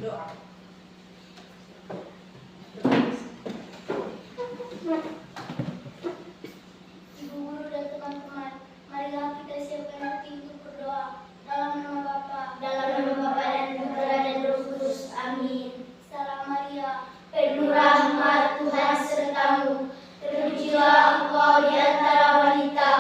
berdoa. Ibu guru dan teman-teman, marilah kita siapkan hati untuk berdoa. Dalam nama Bapa dan Putra dan Roh Kudus. Amin. Salam Maria, penuh rahmat, Tuhan sertamu. Terpujilah engkau di antara wanita,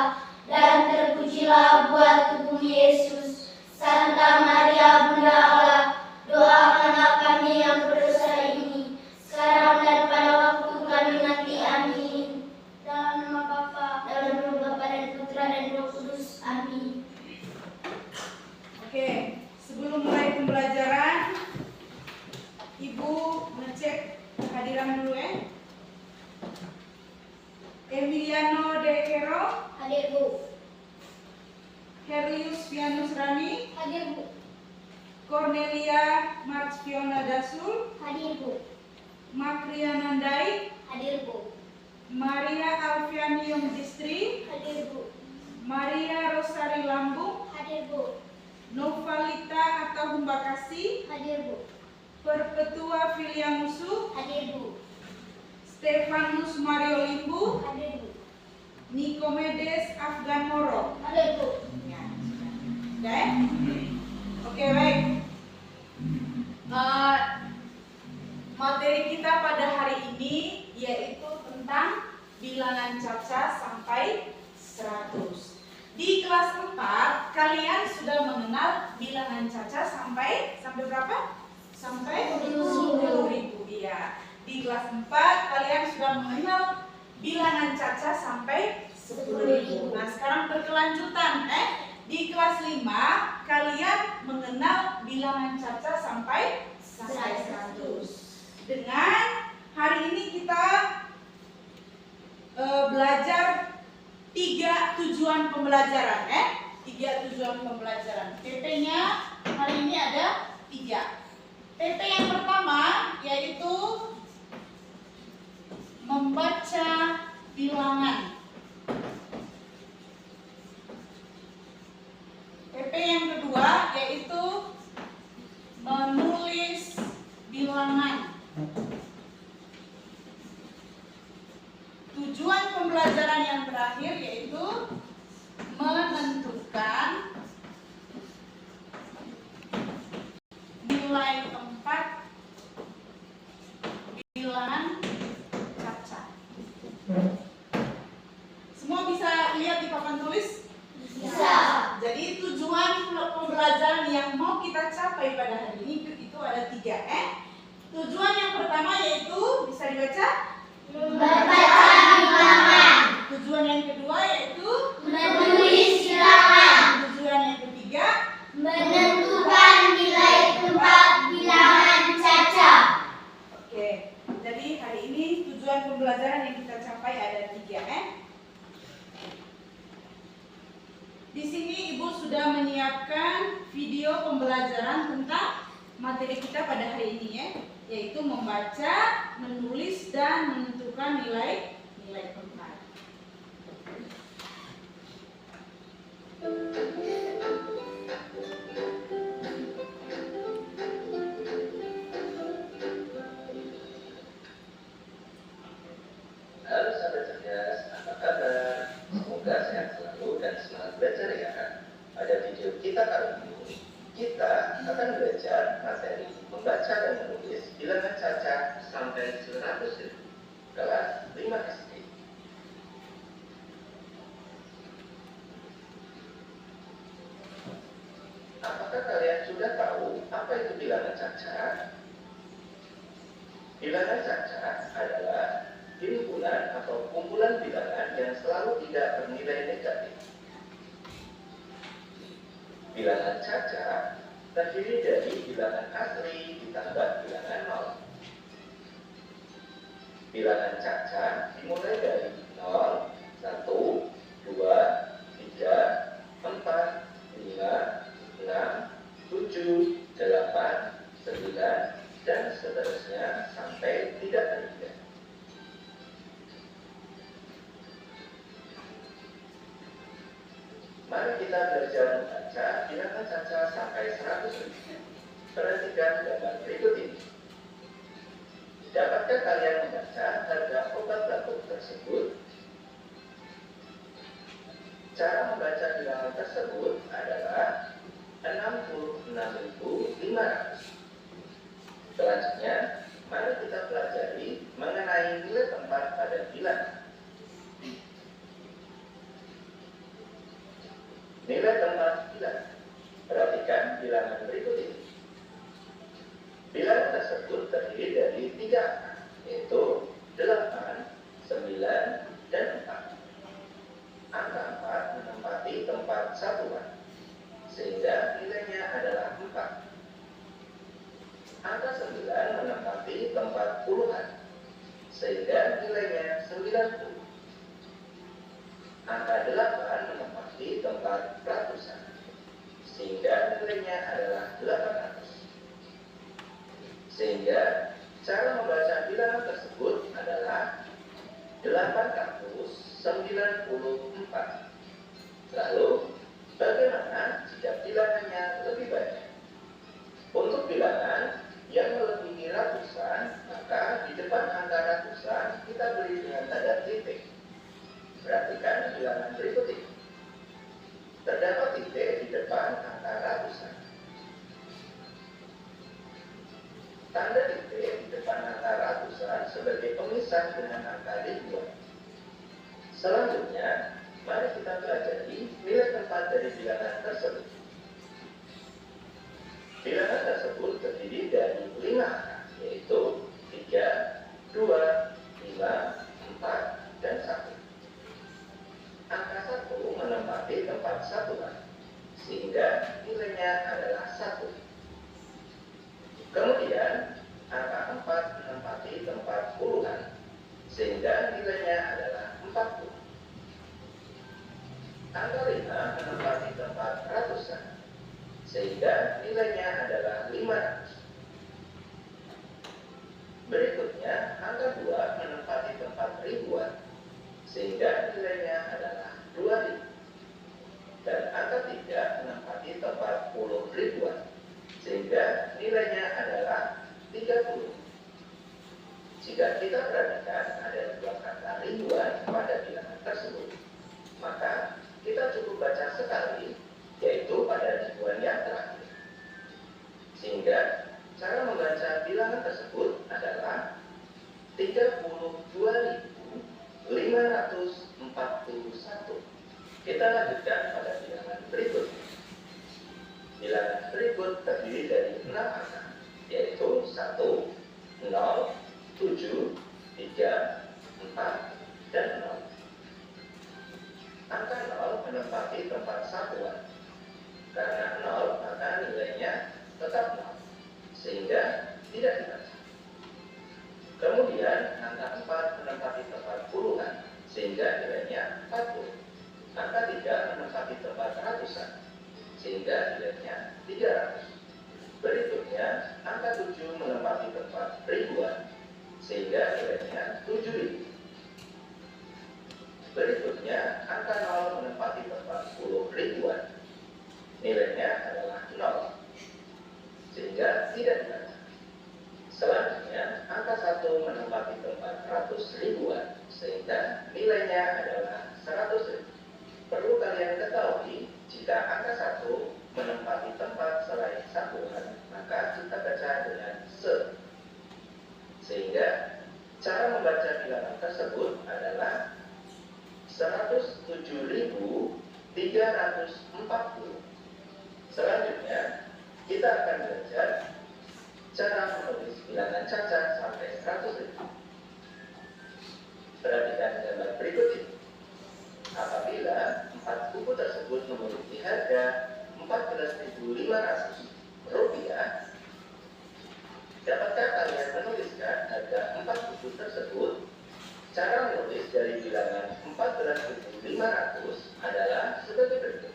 dan terpujilah buah tubuh Yesus. Santa Maria, Bunda Allah, doakanlah kami yang berdosa ini, sekarang dan pada waktu kami mati. Amin. Dalam nama Bapa dan Putra dan Roh Kudus. Amin. Oke, sebelum mulai pembelajaran, Ibu ngecek kehadiran dulu ya. Emiliano De Hero, Hadir Bu. Herlius Vianus Rani, Hadir Bu. Cornelia Marciona Dasul, Hadir Bu. Makriana Nandai, Hadir Bu. Maria Alfiani Yongistri, Hadir Bu. Maria Rosari Lambung, Hadir Bu. Novalita Atahumbakasi, Hadir Bu. Perpetua Filia Musuh, Hadir Bu. Stefanus Mario Limbu, Hadir Bu. Nikomedes Afgan Moro. Hadir Bu. Ya, sudah ya? Oke, baik. Materi kita pada hari ini yaitu tentang bilangan caca sampai 100. Di kelas 4 kalian sudah mengenal bilangan caca sampai berapa? Sampai 10.000. Iya. Di kelas 4 kalian sudah mengenal bilangan caca sampai 10.000. Nah, sekarang berkelanjutan di kelas 5 kalian mengenal bilangan caca sampai 100. Dengan hari ini kita belajar 3 tujuan pembelajaran 3 tujuan pembelajaran. TP-nya hari ini ada 3. TP yang pertama yaitu membaca bilangan. TP yang kedua yaitu menulis bilangan. Tujuan pembelajaran yang terakhir yaitu menentukan nilai tempat bilangan caca. Semua bisa lihat di papan tulis? Bisa. Jadi tujuan pembelajaran yang mau kita capai pada hari ini itu ada 3 Tujuan yang pertama yaitu bisa dibaca? Membaca bilangan. Tujuan yang kedua yaitu Menulis bilangan. tujuan yang ketiga Menentukan nilai tempat bilangan caca. Oke, jadi hari ini tujuan pembelajaran yang kita capai ada 3 Di sini Ibu sudah menyiapkan video pembelajaran tentang materi kita pada hari ini yaitu membaca, menulis dan menentukan nilai tempat. Halo sahabat cerdas, apa kabar? Semoga sehat selalu dan semangat belajar ya. Pada video kita kali ini, kita akan belajar materi membaca dan menulis bilangan caca sampai 100.000 kelas 5 SD. Apakah kalian sudah tahu apa itu bilangan caca? Bilangan caca adalah himpunan atau kumpulan bilangan yang selalu tidak bernilai negatif. Bilangan caca terdiri dari bilangan asli ditambah bilangan nol. Bilangan caca dimulai dari 0, 1, 2, 3, 4, 5, 6, 7, 8, 9, dan seterusnya sampai tidak terhingga. Mari kita belajar membaca bilangan caca sampai 100.000. Perhatikan gambar berikut ini. Dapatkah kalian membaca harga obat batuk tersebut? Cara membaca bilangan tersebut adalah 66.500. Selanjutnya, mari kita pelajari mengenai nilai tempat pada bilangan. Nilai tempat bilangan. Perhatikan bilangan berikut ini. Bilangan tersebut terdiri dari 3 angka, yaitu 8, 9, dan 4. Angka 4 menempati tempat satuan, sehingga nilainya adalah 4. Angka 9 menempati tempat puluhan, sehingga nilainya 90. Angka 8 menempati tempat ratusan, sehingga nilainya adalah 800. Sehingga cara membaca bilangan tersebut adalah 894. Lalu, bagaimana jika bilangannya lebih banyak? Untuk bilangan yang melebihi ratusan, maka di depan angka ratusan kita beri dengan tanda titik. Perhatikan bilangan berikut ini. Terdapat titik di depan angka ratusan. Tanda titik di depan angka ratusan sebagai pemisah dengan angka ribuan. Selanjutnya, mari kita pelajari nilai tempat dari bilangan tersebut. Bilangan tersebut terdiri dari 5 angka, yaitu 3, 2, 5, 4, dan 1. Angka 1 menempati tempat satuan, sehingga nilainya adalah 1. Kemudian, angka 4 menempati tempat puluhan, sehingga nilainya adalah 40. Angka 5 menempati tempat ratusan, sehingga nilainya adalah 500. Berikutnya, angka 2 menempati tempat ribuan, sehingga nilainya adalah 2000. Dan angka 3 menempati tempat puluh ribuan, sehingga nilainya adalah 30. Jika kita perhatikan ada 2 kata ribuan pada bilangan tersebut, maka kita cukup baca sekali, yaitu pada ribuan yang terakhir. Sehingga cara membaca bilangan tersebut adalah 32.541. Kita lanjutkan pada bilangan berikut. Bilangan berikut terdiri dari 6 angka, yaitu 1, 0, 7, 3, 4, dan 0. Angka 0 menempati tempat satuan. Karena 0, maka nilainya tetap 0, sehingga tidak dibaca. Kemudian, angka 4 menempati tempat puluhan, sehingga nilainya 40. Angka 3 menempati tempat ratusan, sehingga nilainya 300. Berikutnya, angka 7 menempati tempat ribuan, sehingga nilainya 7000. Berikutnya, angka 0 menempati tempat puluh ribuan, nilainya adalah 0, sehingga tidak dibaca. Selanjutnya, angka 1 menempati tempat ratus ribuan, sehingga nilainya adalah 100.000. Perlu kalian ketahui, jika angka 1 menempati tempat selain satuan, maka kita baca dengan se. Sehingga cara membaca bilangan tersebut adalah 107.340. Selanjutnya, kita akan belajar cara menulis bilangan cacat sampai 100.000. Perhatikan gambar berikut ini. Apabila 4 buku tersebut memiliki harga Rp14.500, dapatkah kalian menuliskan harga 4 buku tersebut? Cara menulis dari bilangan 14.500 adalah sebagai berikut.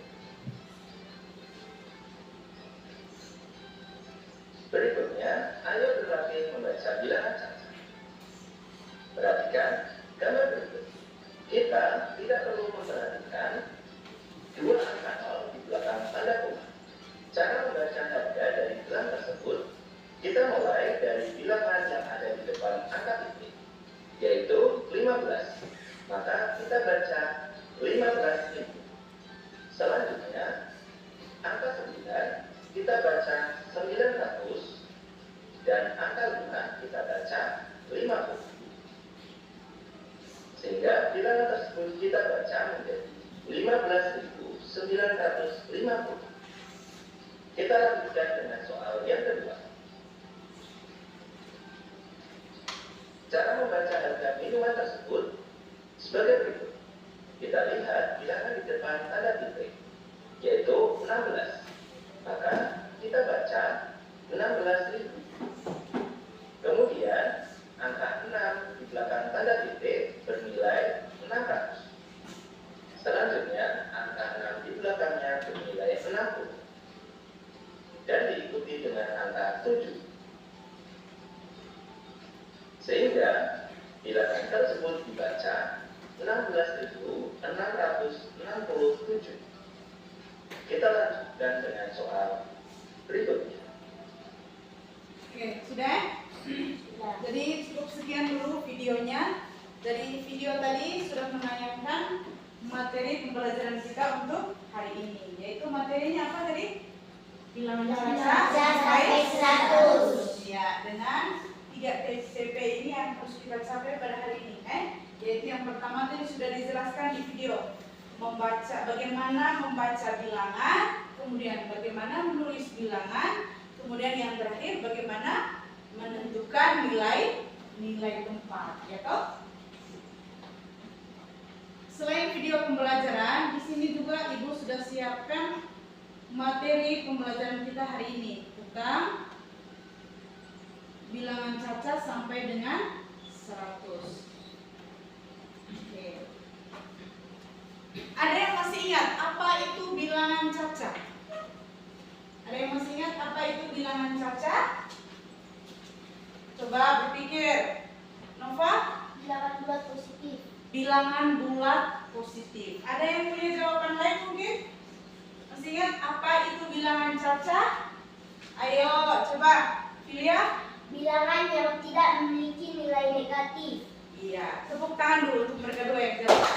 Berikutnya, ayo berlatih membaca bilangan cacat. Perhatikan gambar berikut. Kita tidak perlu memperhatikan 2 angka 0 di belakang tanda koma. Cara membaca harga dari bilangan tersebut 15.000. Selanjutnya, angka 9 kita baca 900 dan angka 5 kita baca 50. Sehingga bilangan tersebut kita baca menjadi 15.950. Kita lanjutkan dengan soal yang kedua. Cara membaca harga minuman tersebut sebagai berikut. Kita lihat bilangan di depan tanda titik, yaitu 16. Maka kita baca 16.000. Kemudian angka 6 di belakang tanda titik bernilai 600. Selanjutnya angka 6 di belakangnya bernilai 60. Dan diikuti dengan angka 7. Sehingga bilangan tersebut dibaca 16.667. Kita lanjutkan dengan soal berikutnya. Oke, sudah? Jadi cukup sekian dulu videonya. Dari video tadi sudah menanyakan materi pembelajaran kita untuk hari ini, yaitu materinya apa tadi? Bilangan caca sampai 100. Ya, dengan 3 TCP ini yang harus kita capai pada hari ini, yaitu yang pertama tadi sudah dijelaskan di video, bagaimana membaca bilangan, kemudian bagaimana menulis bilangan, kemudian yang terakhir bagaimana menentukan nilai tempat, ya toh? Selain video pembelajaran, di sini juga Ibu sudah siapkan materi pembelajaran kita hari ini tentang bilangan caca sampai dengan 100. Oke. Ada yang masih ingat apa itu bilangan caca? Ada yang masih ingat apa itu bilangan caca? Coba berpikir. Nova? Bilangan bulat positif. Bilangan bulat positif. Ada yang punya jawaban lain mungkin? Masih ingat apa itu bilangan caca? Ayo coba Filia. Bilangan yang tidak memiliki nilai negatif. Iya, tepuk tangan dulu untuk mereka dua yang jawab.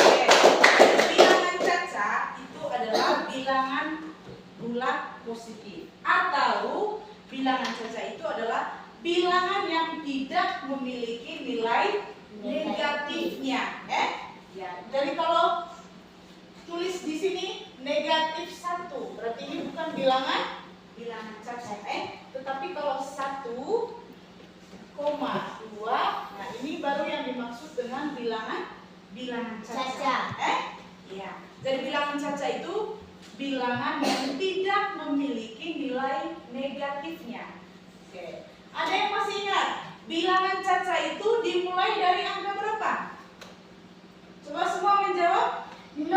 Ya, oke. Bilangan caca itu adalah bilangan bulat positif, atau bilangan caca itu adalah bilangan yang tidak memiliki nilai negatifnya. Ya, jadi kalau tulis di sini negatif 1, berarti ini bukan bilangan caca. Tetapi kalau 1,2, nah ini baru yang dimaksud dengan bilangan caca. Ya. Jadi bilangan caca itu bilangan yang tidak memiliki nilai negatifnya. Oke. Ada yang masih ingat bilangan caca itu dimulai dari angka berapa? Coba semua menjawab. 0.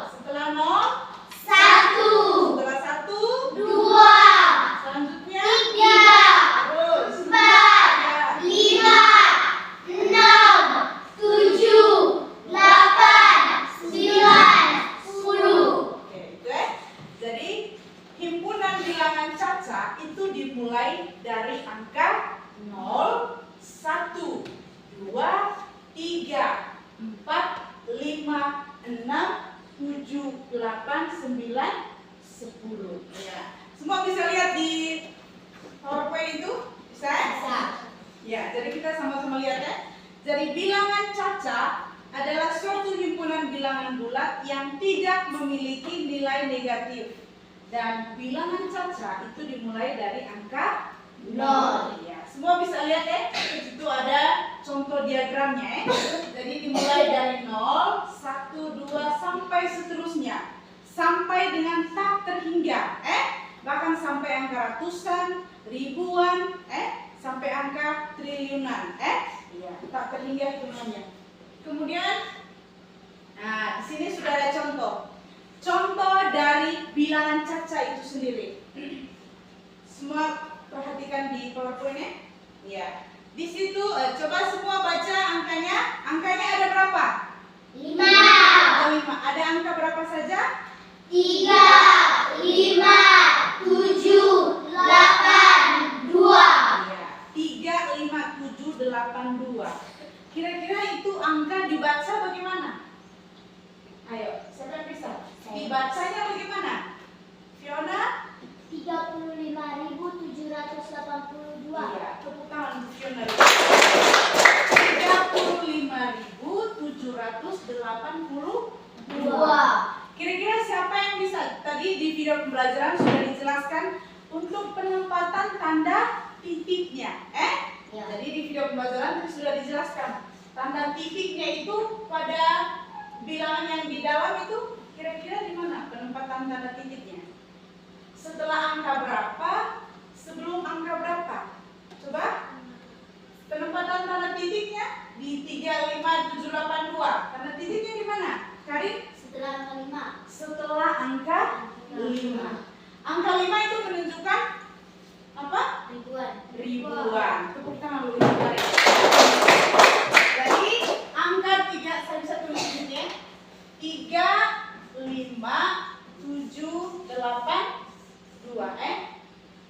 Setelah 0, 1. setelah 1, 2. selanjutnya 3. terus 4. 5. 6. 7. 8. 9. 10. Oke, itu ya. Jadi himpunan bilangan caca itu dimulai dari angka 0, 1, 2, 3, 4, 5, 6, 7, 8, 9, 10. Ya. Semua bisa lihat di PowerPoint itu? Bisa? Bisa. Ya, jadi kita sama-sama lihat ya. Jadi bilangan caca adalah suatu himpunan bilangan bulat yang tidak memiliki nilai negatif. Dan bilangan caca itu dimulai dari angka 0. Ya, semua bisa lihat ya. Di situ ada contoh diagramnya ya. Jadi dimulai dari 0, 1, 2 sampai seterusnya. Sampai dengan tak terhingga. Bahkan sampai angka ratusan, ribuan, sampai angka triliunan. Ya, tak terhingga hitungannya. Kemudian, nah di sini sudah ada contoh. Contoh dari bilangan caca itu sendiri. Semua perhatikan di PowerPoint-nya. Ya. Di situ coba semua baca angkanya. Angkanya ada berapa? 5. Ada 5. Ada angka berapa saja? 3, 5, 7, 8, 2. Ya. 3, 5, 7, 8, 2. Kira-kira itu angka dibaca bagaimana? dijelaskan untuk penempatan tanda titiknya. Ya. Jadi di video pembelajaran itu sudah dijelaskan. Tanda titiknya itu pada bilangan yang di dalam itu kira-kira di mana penempatan tanda titiknya? Setelah angka berapa? Sebelum angka berapa? Coba. Penempatan tanda titiknya di 35782. Tanda titiknya di mana? Karin? Setelah angka 5. Setelah angka 5. Angka 5 itu menunjukkan apa? Ribuan. Tepuk tangan dulu Karin. Jadi angka 3 saya bisa tulis di sini ya. 3, 5, 7, 8, 2.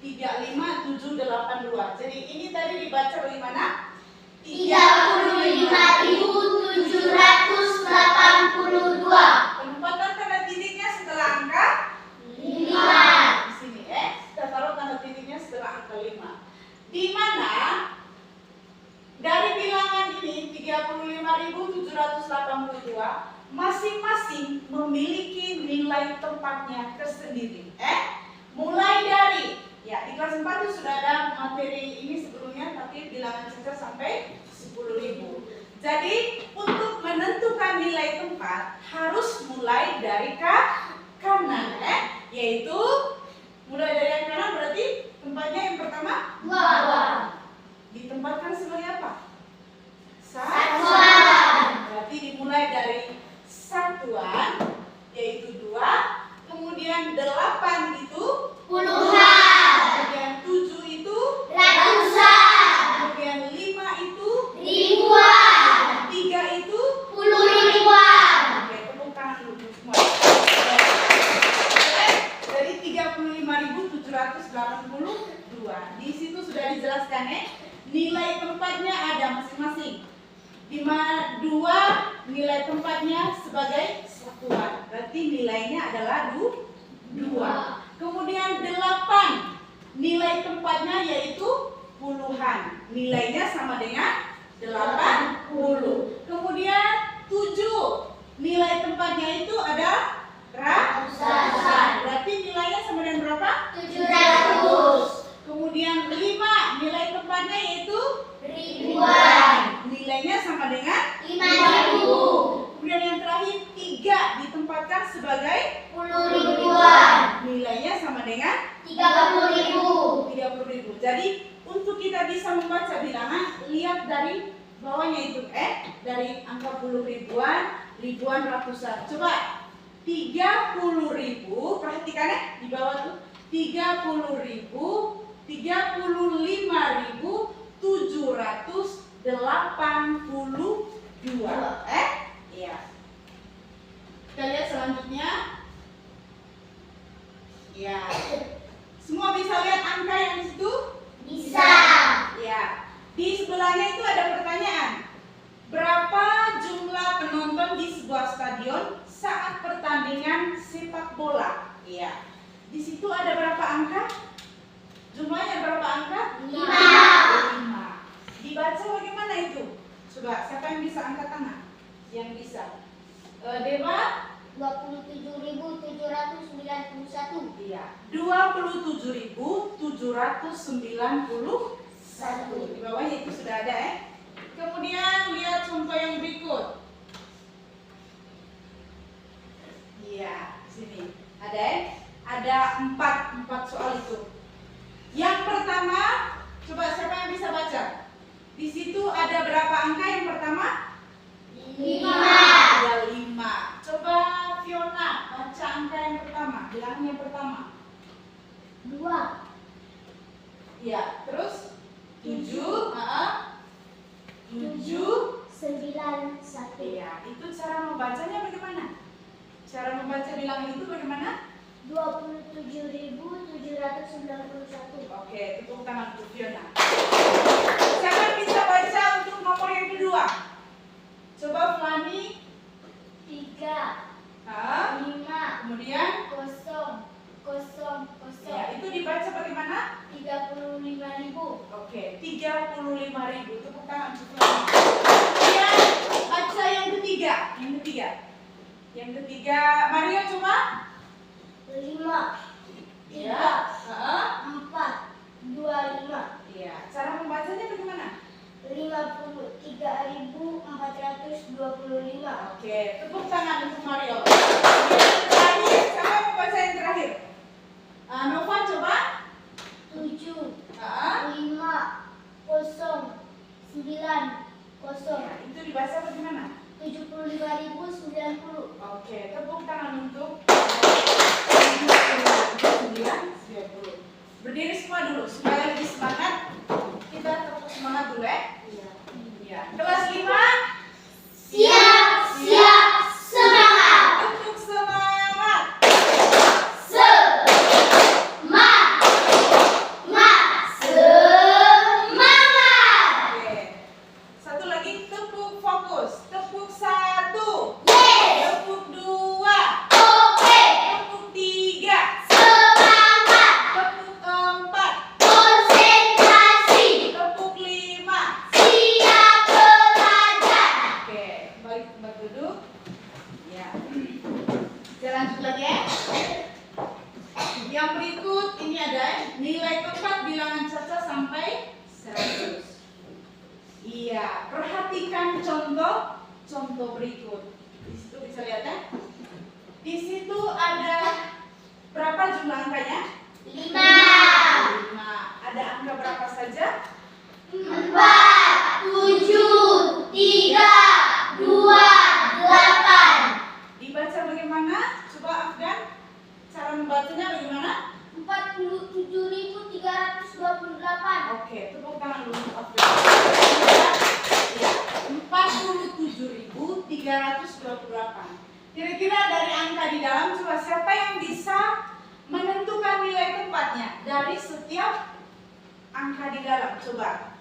35782. Jadi ini tadi dibaca bagaimana? 35.782. Penempatan tanda titiknya setelah angka 5. di sini kita taruh tanda titiknya setelah angka 5. Di mana dari bilangan ini 35.782 masing-masing memiliki nilai tempatnya tersendiri. Mulai dari di kelas 4 itu sudah ada materi ini sebelumnya, tapi bilangan saja sampai 10.000. Jadi untuk menentukan nilai tempat harus mulai dari kanan, yaitu mulai dari yang kanan berarti tempatnya yang pertama ditempatkan sebagai apa? Satuan. Berarti dimulai dari satuan yaitu 2, kemudian 8 itu Puluhan. kemudian 7 itu Ratusan. kemudian 5 itu Ribuan. 3 itu Puluh ribuan. Oke, tepuk tangan dulu semua. Jadi 35.782. Di situ sudah dijelaskan nilai tempatnya ada masing-masing. Di mana 2 nilai tempatnya sebagai satuan. Berarti nilainya adalah 2. Kemudian 8 nilai tempatnya yaitu puluhan. Nilainya sama dengan 80. Kemudian 7 nilai tempatnya itu ada ratusan. Berarti nilainya sama dengan berapa? 700. Kemudian 5 nilai tempatnya yaitu Ribuan. nilainya sama dengan 5.000. Kemudian yang terakhir 3 ditempatkan sebagai Puluh ribuan. nilainya sama dengan 30.000. 30.000. Jadi untuk kita bisa membaca bilangan, lihat dari bawahnya itu dari angka puluh ribuan, ribuan, ratusan. Coba 30.000, perhatikan di bawah tuh 30.000, 35.782. Iya. Kita lihat selanjutnya. Ya. Semua bisa lihat angka yang di situ? Bisa. Ya. Di sebelahnya itu ada pertanyaan. Berapa jumlah penonton di sebuah stadion saat pertandingan sepak bola? Iya. Di situ ada berapa angka? Jumlahnya berapa angka? 5. Dibaca bagaimana itu? Coba, siapa yang bisa angkat tangan? Yang bisa. Dewa? 27.791. Iya. 27.791. Di bawahnya itu sudah ada Kemudian lihat contoh yang berikut. Iya, sini. Ada 4 soal itu. Yang pertama, coba siapa yang bisa baca? Di situ ada berapa angka yang pertama? 5. Ada 5. Coba Fiona baca angka yang pertama, bilangan yang pertama. 2. Iya, terus 7, 7. 9. 1. Iya, itu cara membacanya bagaimana? Cara membaca bilangan itu bagaimana? 27.791. Oke, tepuk tangan untuk Fiona. Siapa yang bisa baca untuk nomor yang kedua? Coba Flani. 3. 5. Kemudian 0. 0. 0. ya, itu dibaca bagaimana? 35.000. Oke, 35.000. Tepuk tangan untuk Flani. Kemudian baca yang ketiga. Yang ketiga, Mario coba. 5. Ya. Heeh. 4, 25. Iya. Cara membacanya bagaimana? 53.425. Oke, tepuk tangan untuk Mario. Yang terakhir, siapa yang mau baca yang terakhir? Nova coba. 7, Heeh. 5, 0, 9, 0. Ya, itu dibaca bagaimana? 75.090. Oke, tepuk tangan untuk 990. Berdiri semua dulu supaya lebih semangat. Kita tepuk semangat dulu ya. Iya. Kelas 5. Siap, semangat. Tepuk semangat. Semangat. Oke. Satu lagi, tepuk fokus. Tepuk 1. Yes. Tepuk 2. Oke. Tepuk 3. Semangat. Tepuk 4. Konsentrasi. Tepuk 5. Siap belajar. Oke, balik tempat duduk. Ya. Saya lanjut lagi ya. Yang berikut ini ada nilai tempat bilangan caca sampai 100. Iya, perhatikan contoh berikut. Di situ bisa lihat ya. Di situ ada berapa jumlah angkanya? 5, 5. Ada angka berapa saja? 4, 7, 3, 2, 8. Dibaca bagaimana? Coba Afgan. Cara membacanya bagaimana? 47.328. Oke, tepuk tangan dulu untuk Afgan. Ya, 47.328. Kira-kira dari angka di dalam, coba siapa yang bisa menentukan nilai tempatnya dari setiap angka di dalam? Coba.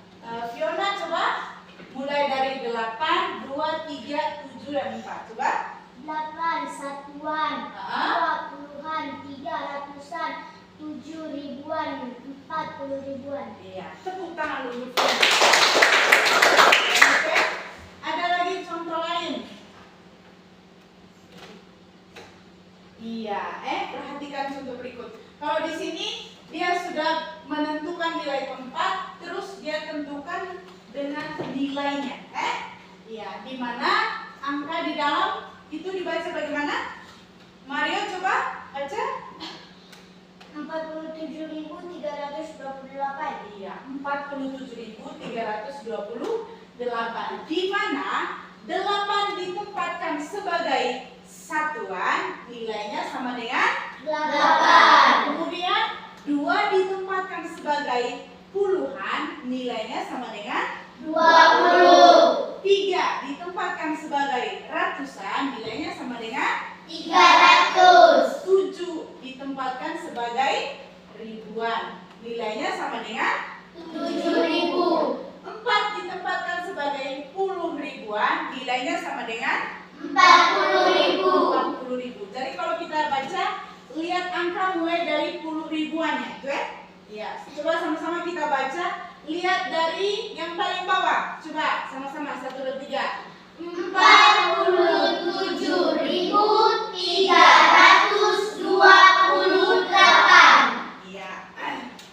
Fiona coba. Mulai dari 8, 2, 3, 7, dan 4. Coba. 8 satuan, Ah. 2 puluhan, 3 ratusan, 7 ribuan, 40 ribuan. Iya, tepuk tangan dulu. Oke. Ada lagi contoh lain. Iya, perhatikan contoh berikut. Kalau di sini dia sudah menentukan nilai tempat, terus dia tentukan dengan nilainya. Iya, di mana angka di dalam itu dibaca bagaimana? Mario coba baca. 47.328. Iya, 47.328. Di mana 8 ditempatkan sebagai satuan, nilainya sama dengan 8. Kemudian 2 ditempatkan sebagai puluhan, nilainya sama dengan 20. 3 ditempatkan sebagai ratusan, nilainya sama dengan 300. 7 ditempatkan sebagai ribuan, nilainya sama dengan 7.000. 4 ditempatkan sebagai puluh ribuan, nilainya sama dengan 40.000. 40.000. Jadi kalau kita baca, lihat angka mulai dari puluh ribuannya, itu ya? Iya. Coba sama-sama kita baca. Lihat dari yang paling bawah. Coba sama-sama 1, 2, 3. 47.328. Iya.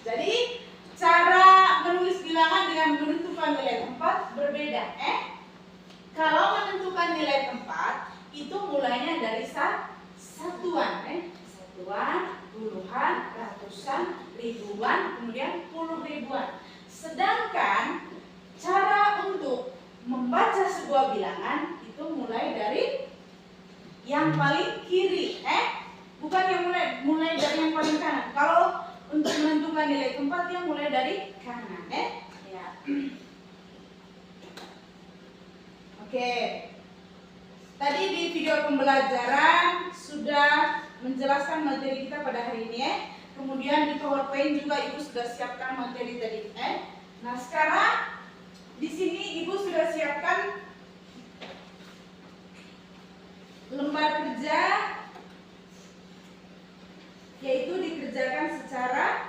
Jadi cara menulis bilangan dengan menentukan nilai tempat berbeda. Kalau menentukan nilai tempat itu mulainya dari satuan, satuan, puluhan, ratusan, ribuan, kemudian puluh ribuan. Sedangkan cara untuk membaca sebuah bilangan itu mulai dari yang paling kiri, bukan yang mulai dari yang paling kanan. Kalau untuk menentukan nilai tempat yang mulai dari kanan, ya. Oke. Tadi di video pembelajaran sudah menjelaskan materi kita pada hari ini, Kemudian di PowerPoint juga Ibu sudah siapkan materi tadi. Nah, sekarang di sini Ibu sudah siapkan lembar kerja, yaitu dikerjakan secara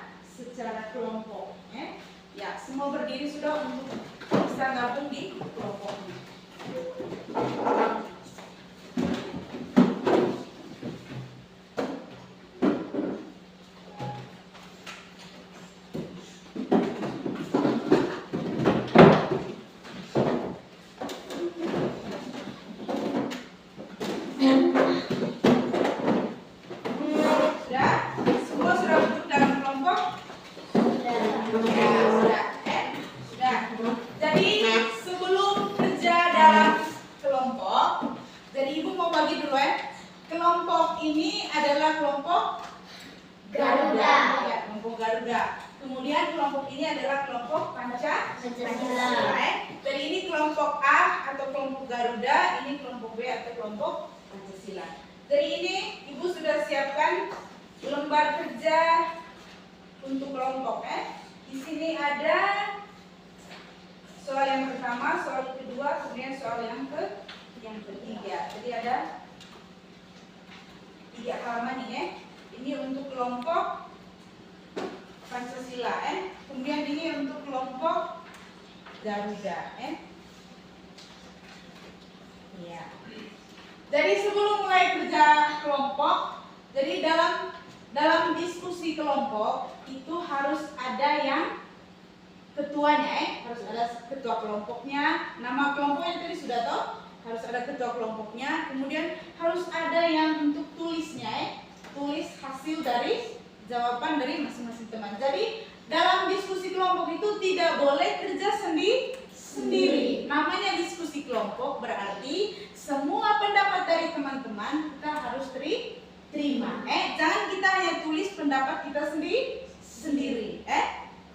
kelompok. Ya, semua berdiri sudah untuk bisa gabung di kelompoknya. Garuda. Kemudian kelompok ini adalah kelompok Pancasila. Jadi ini kelompok A atau kelompok Garuda, ini kelompok B atau kelompok Pancasila. Jadi ini Ibu sudah siapkan lembar kerja untuk kelompok. Di sini ada soal yang pertama, soal kedua, kemudian soal yang ketiga. Jadi ada 3 halaman ini. Ini untuk kelompok Pancasila, kemudian ini untuk kelompok Garuda, Ya. Jadi sebelum mulai kerja kelompok, jadi dalam diskusi kelompok itu harus ada yang ketuanya, harus ada ketua kelompoknya, nama kelompoknya tadi sudah tahu, harus ada ketua kelompoknya, kemudian harus ada yang untuk tulisnya, tulis hasil dari jawaban dari masing-masing teman. Jadi dalam diskusi kelompok itu tidak boleh kerja sendiri. Namanya diskusi kelompok berarti semua pendapat dari teman-teman kita harus terima. Jangan kita hanya tulis pendapat kita sendiri.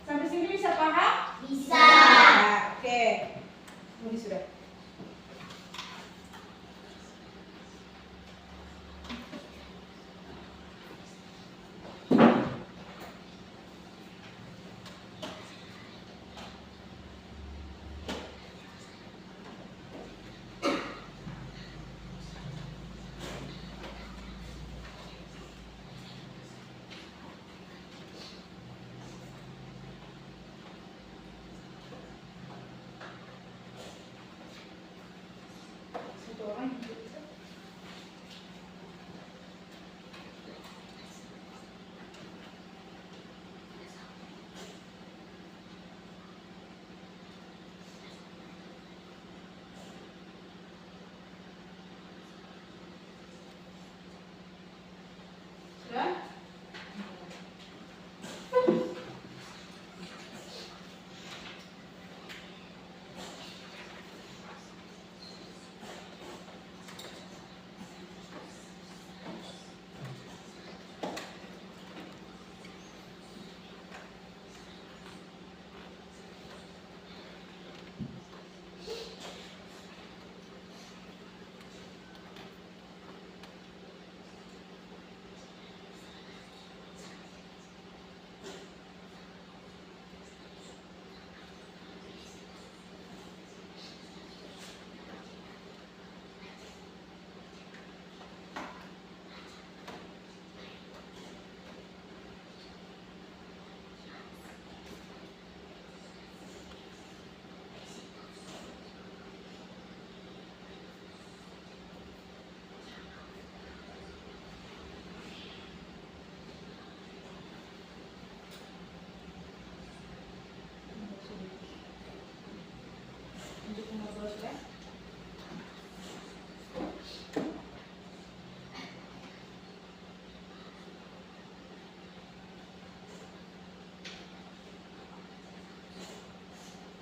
Sampai sini bisa paham? Bisa. Nah, oke. Ini sudah.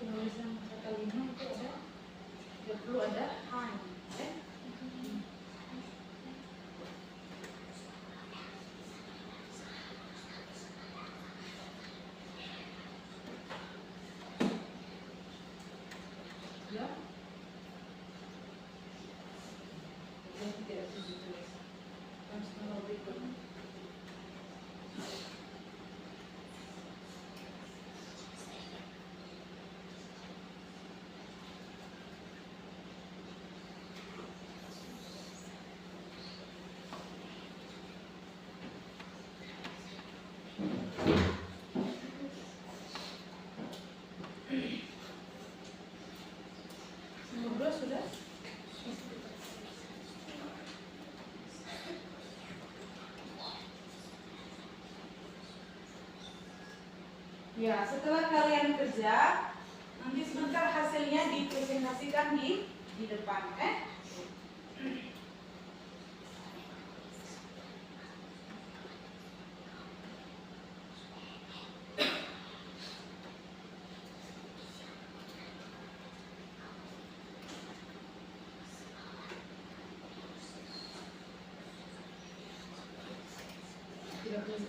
Penulisan kata lima itu ada, tidak perlu ada han. Ya. Yang tidak ditulis. Harus berikut. Nomor 2 sudah? Ya, setelah kalian kerja, nanti sebentar hasilnya dipresentasikan di depan, Tidak perlu.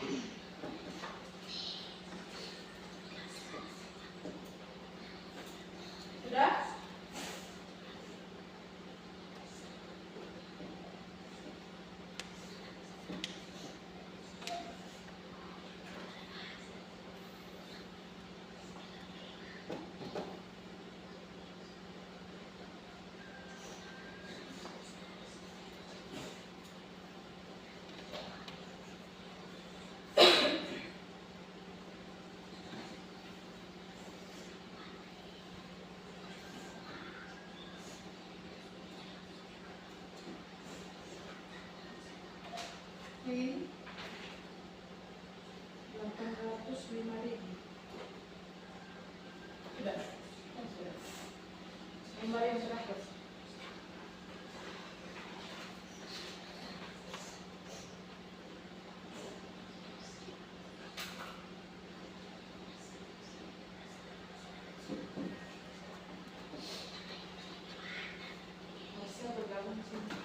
Sudah? Ini 805.000. Sudah. Sudah. Nomor yang terakhir. Bisa bergabung di sini.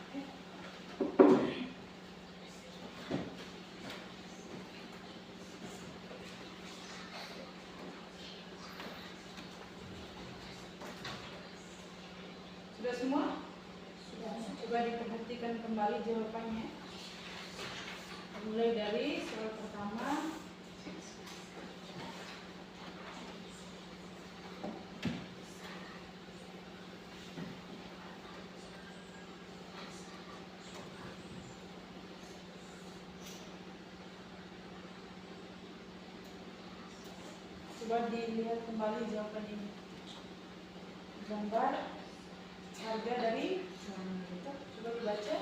Sudah semua? Sudah. Coba diperhatikan kembali jawabannya. Mulai dari soal pertama. Coba dilihat kembali jawaban ini. Gambar harga dari itu coba dibaca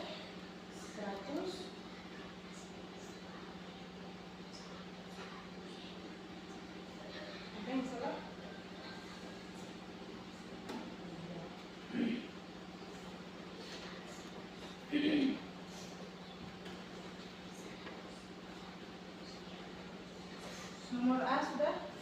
100. Ada yang salah? Nomor A sudah?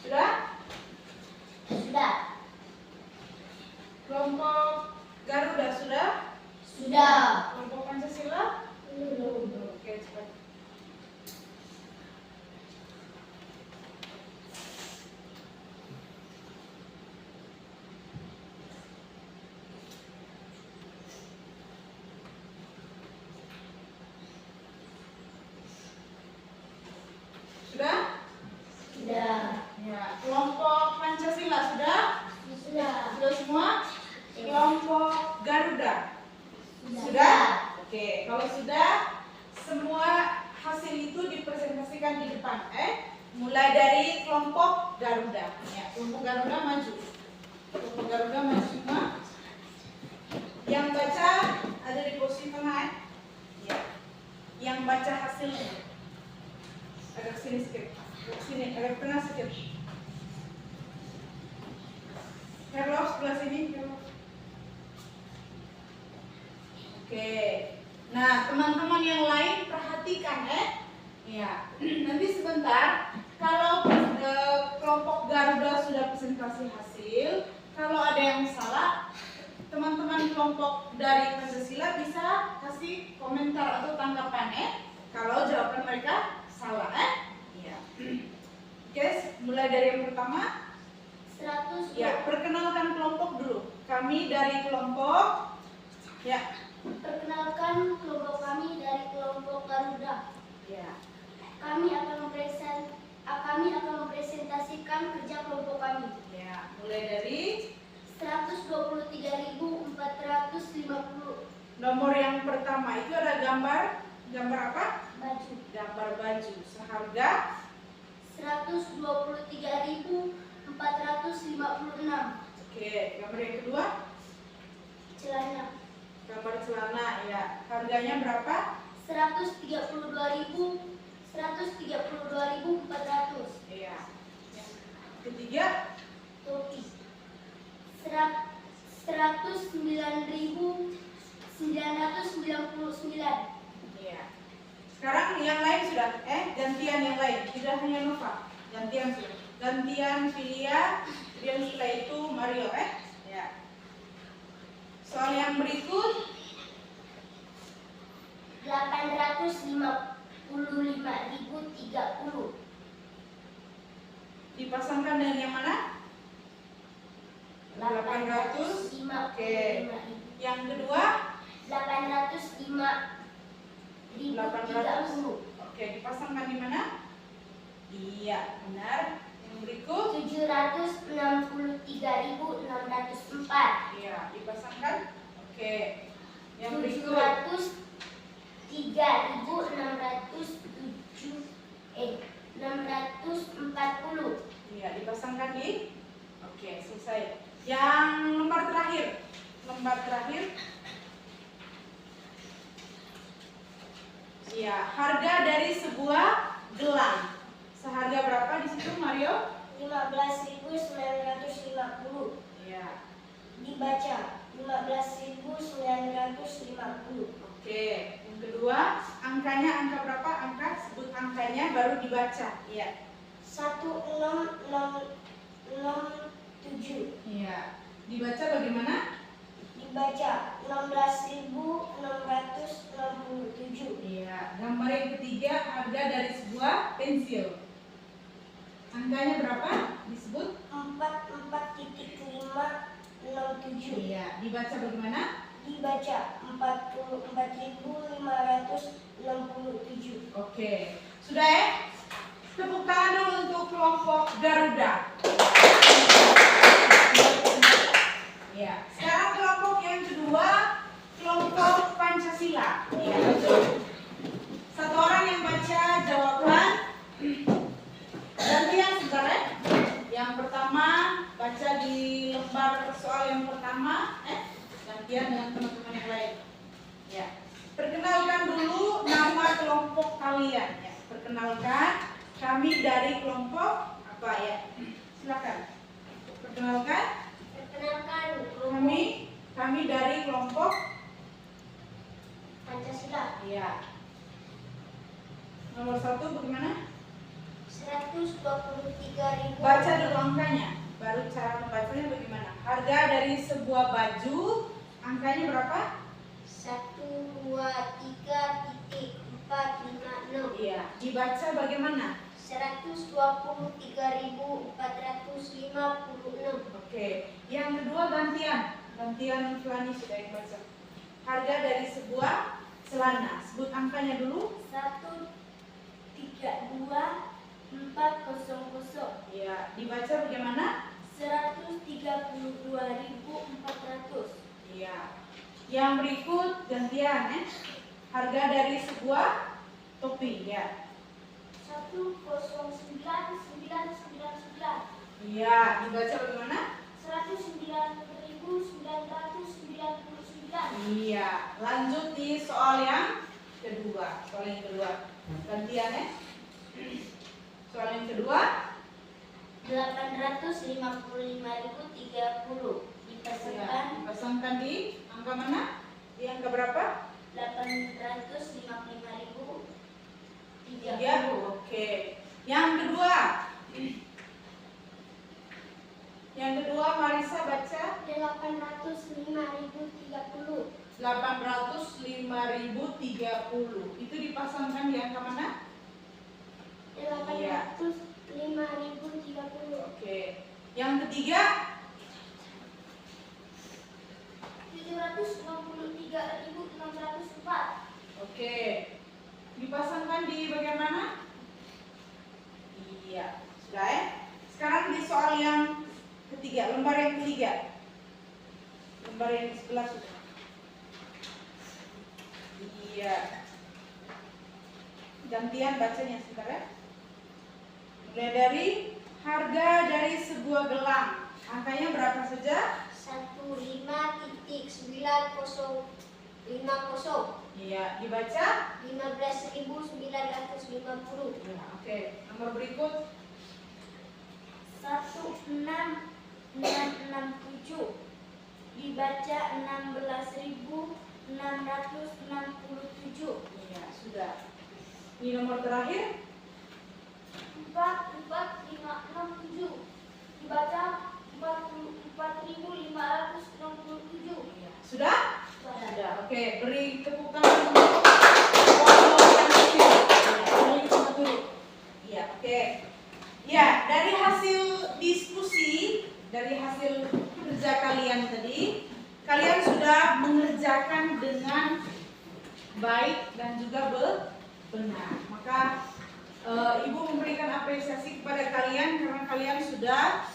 Sudah? Sudah. Kelompok Garuda sudah? Sudah. Kelompok Pancasila? Belum. Oke, cepat. Sudah? Sudah. Ya. Kelompok Pancasila sudah? Sudah. Sudah semua? Kelompok Garuda? Sudah? Oke, kalau sudah, semua hasil itu dipresentasikan di depan. Mulai dari kelompok Garuda. Ya, kelompok Garuda maju. Kelompok Garuda maju semua. Yang baca ada di posisi tengah. Ya. Yang baca hasilnya. Agak sini sedikit. Sini, agak tengah sedikit. Carlos, sebelah sini. Carlos. Oke. Nah, teman-teman yang lain perhatikan ya. Nanti sebentar kalau kelompok Garuda sudah presentasi hasil, kalau ada yang salah, teman-teman kelompok dari Pancasila bisa kasih komentar atau tanggapan kalau jawaban mereka salah ya. Mulai dari yang pertama. 100. Ya, perkenalkan kelompok dulu. Kami dari kelompok. Ya. Perkenalkan kelompok kami dari kelompok Garuda. Ya. Kami akan mempresentasikan kerja kelompok kami. Ya, mulai dari 123.450 nomor yang pertama itu ada gambar apa? baju. Gambar baju. Seharga 123.456 Oke, gambar yang kedua celana. gambar celana ya. Harganya berapa? 132.400 Iya. Yang ketiga topi. 109.999. iya. Sekarang yang lain sudah gantian yang lain. Tidak hanya Nova. Gantian sudah. Gantian Filia, kemudian setelah itu Mario ya. Soal yang berikut 855.030 dipasangkan dengan yang mana? 800. Oke. Yang kedua 805.030. Oke, dipasangkan di mana? Iya, benar. Yang berikut 763.604. iya, dipasangkan. Oke. Yang berikut 640. iya, dipasangkan di. Oke, selesai. Yang lembar terakhir. Lembar terakhir. Iya, harga dari sebuah gelang. Seharga berapa di situ, Mario? 15.950. Iya. Dibaca 15.950. Oke, yang kedua, angkanya angka berapa? Sebut angkanya baru dibaca. Iya. 16667. Iya. Dibaca bagaimana? Dibaca 16.667. Iya. Gambar yang ketiga, harga dari sebuah pensil. Angkanya berapa? Disebut? 44.567. Iya. Dibaca bagaimana? Dibaca 44.567. Oke. Sudah ya? Tepuk tangan dulu untuk kelompok Garuda. Ya. Sekarang kelompok yang kedua, kelompok Pancasila. Ya, betul. Satu orang yang baca jawaban. Gantian sebentar ya. Yang pertama baca di lembar soal yang pertama. Gantian dengan teman-teman yang lain. Ya. Perkenalkan dulu nama kelompok kalian. Ya. Perkenalkan. Kami dari kelompok apa ya? Silakan. Perkenalkan. Kami dari kelompok Pancasila. Iya. Nomor 1 bagaimana? 123.000. Baca dulu angkanya. Baru cara membacanya bagaimana? Harga dari sebuah baju angkanya berapa? 123.456. Iya. Dibaca bagaimana? 123.456. Oke. Yang kedua gantian Fulani sudah yang baca. Harga dari sebuah celana. Sebut angkanya dulu. 132.400. Iya. Dibaca bagaimana? 132.400. Iya. Yang berikut gantian Harga dari sebuah topi ya. 109.999. Iya, dibaca bagaimana? 109.999. Iya, lanjut di soal yang kedua. Gantian ya. Soal yang kedua 855.030 dipasangkan di angka mana? Di angka berapa? 855.030. Oke. Yang kedua Marisa baca 805.030. 805.030. Itu dipasangkan di angka mana? 805.030. 5.030. Oke. Yang ketiga 763.604. oke. Dipasangkan di bagian mana? Iya, sudah ya. Sekarang di soal yang ketiga, lembar yang ketiga. Lembar yang di sebelah sudah. Iya. Gantian bacanya sebentar ya. Mulai dari harga dari sebuah gelang. Angkanya berapa saja? 15.9050. Iya, dibaca. 15.950. Ya, oke. Nomor berikut 16667. Dibaca 16.667. iya, sudah. Ini nomor terakhir. 44567. Dibaca 44.567. Iya, sudah? Sudah. Sudah. Oke, beri tepuk tangan untuk kelompok yang kecil. Ya, beri tepuk dulu. Iya, oke. Ya, dari hasil diskusi, dari hasil kerja kalian tadi, kalian sudah mengerjakan dengan baik dan juga benar. Maka Ibu memberikan apresiasi kepada kalian karena kalian sudah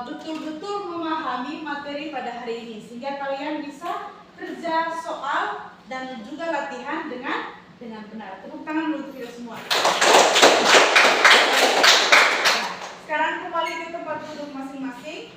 betul-betul memahami materi pada hari ini sehingga kalian bisa kerja soal dan juga latihan dengan benar. Tepuk tangan untuk kita semua. Nah, sekarang kembali ke tempat duduk masing-masing.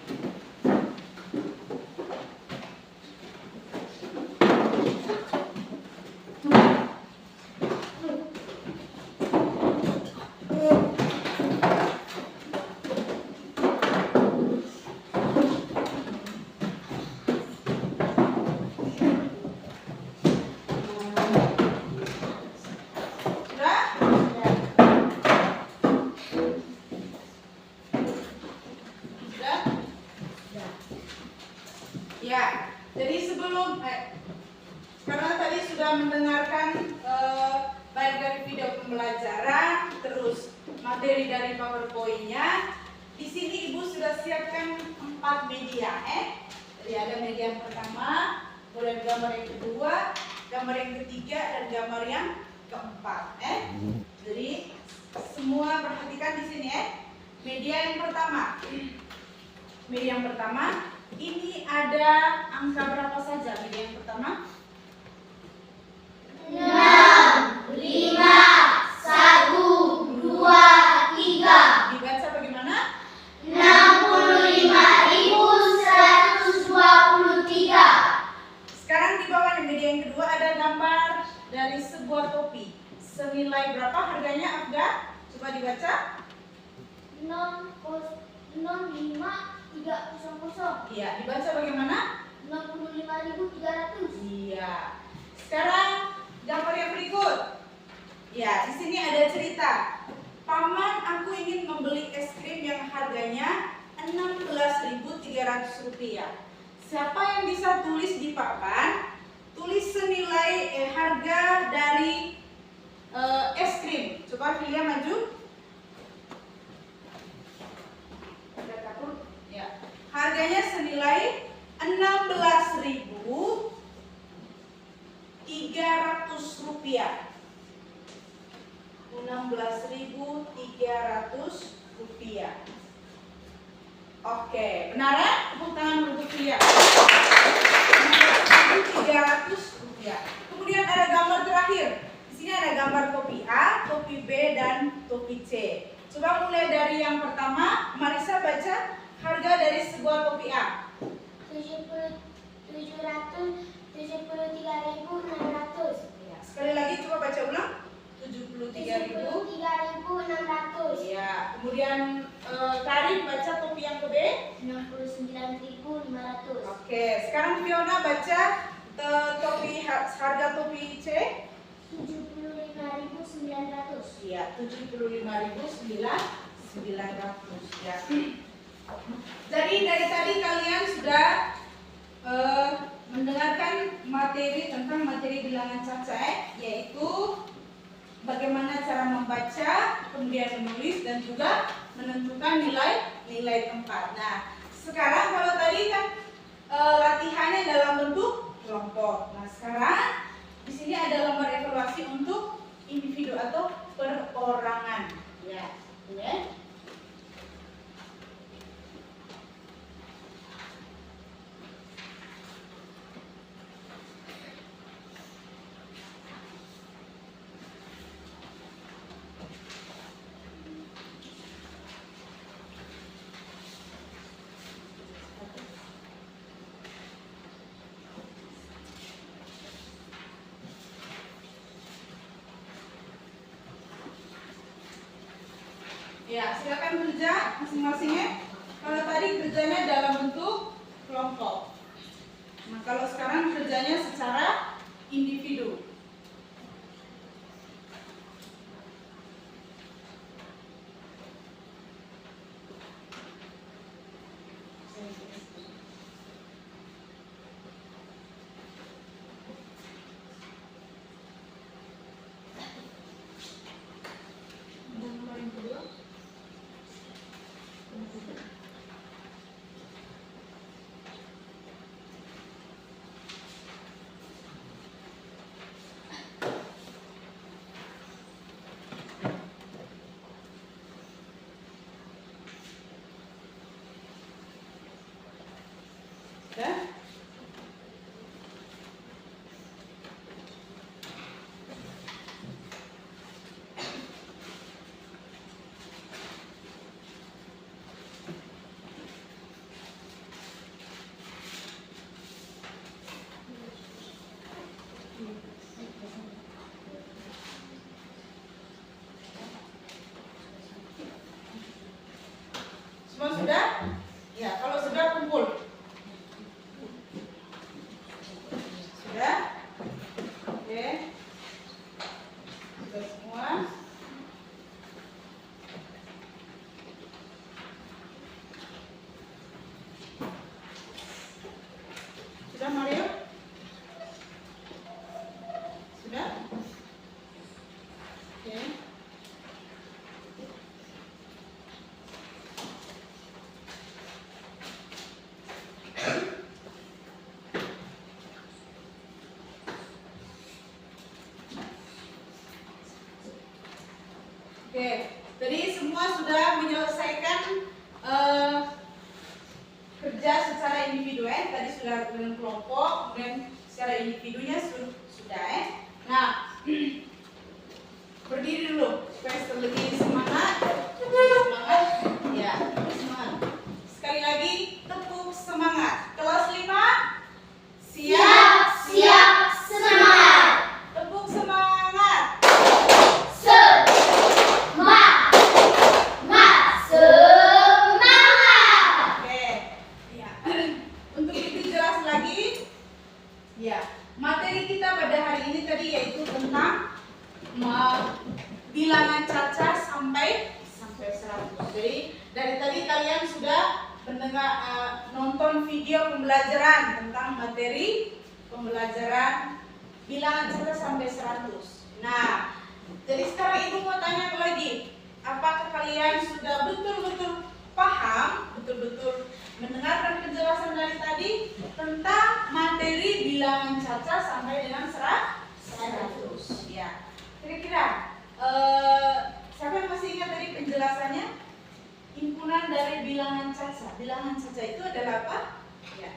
Sudah? Sudah? Ya, jadi sebelum karena tadi sudah mendengarkan baik dari video pembelajaran, terus materi dari PowerPoint-nya. Di sini Ibu sudah siapkan 4 media, Jadi ada media yang pertama, kemudian gambar yang kedua, gambar yang ketiga, dan gambar yang keempat, Jadi semua perhatikan di sini, Media yang pertama. Media yang pertama, ini ada angka berapa saja media yang pertama? 6, 5, 1, 2, 3. Dibaca bagaimana? 65.123. Sekarang di bawahnya media yang kedua ada gambar dari sebuah topi. Senilai berapa harganya, Afga? Coba dibaca. 65300. Iya, dibaca bagaimana? 65.300. Iya. Sekarang gambar yang berikut. Ya, di sini ada cerita. Paman, aku ingin membeli es krim yang harganya Rp16.300. Siapa yang bisa tulis di papan? Tulis senilai harga dari es krim. Coba Filia maju. Ada takut? Ya. Harganya senilai Rp16.300. Rp16.300. Oke, benar ya? Tepuk tangan untuk Filia. Rp16.300. Kemudian ada gambar terakhir. Di sini ada gambar topi A, topi B, dan topi C. Coba mulai dari yang pertama. Marisa baca harga dari sebuah topi A. 773.600. Ya, sekali lagi coba baca ulang. 73.600. Ya, kemudian Karin baca topi yang ke B. 69.500. Oke, sekarang Fiona baca harga topi C. 75.900. Iya, 75.900 ya. Jadi dari tadi kalian sudah mendengarkan materi tentang materi bilangan caca, yaitu bagaimana cara membaca, kemudian menulis, dan juga menentukan nilai tempat. Nah, sekarang kalau tadi kan latihannya dalam bentuk kelompok. Nah, sekarang di sini ada lembar evaluasi untuk individu atau perorangan. Ya, ya. Ya, silakan kerja masing-masingnya. Kalau tadi kerjanya dalam bentuk kelompok. Nah, kalau sekarang kerjanya secara individu. Ya. Semua sudah? Ya, kalau sudah kumpul. Sudah? Oke. Sudah semua? Sudah, Mario? Sudah? Oke. Oke, jadi semua sudah menyelesaikan kerja secara individu. Tadi sudah dengan kelompok, kemudian secara individunya sudah. Nah, berdiri dulu supaya lebih semangat. Semangat, ya, semangat. Sekali lagi, tepuk semangat. Kelas 5, siap, Siap, semangat. tepuk semangat. Semangat. Oke, ya. Untuk lebih jelas lagi, ya, materi kita pada hari ini tadi yaitu tentang bilangan caca sampai 100. Jadi dari tadi kalian sudah mendengar nonton video pembelajaran tentang materi pembelajaran bilangan caca sampai 100. Nah, jadi sekarang ibu mau tanya lagi, apakah kalian sudah betul-betul paham, betul-betul mendengarkan penjelasan dari tadi tentang materi bilangan caca sampai dengan 100? Ya. Kira-kira siapa yang masih ingat dari penjelasannya? Himpunan dari bilangan caca. Bilangan caca itu adalah apa? Ya.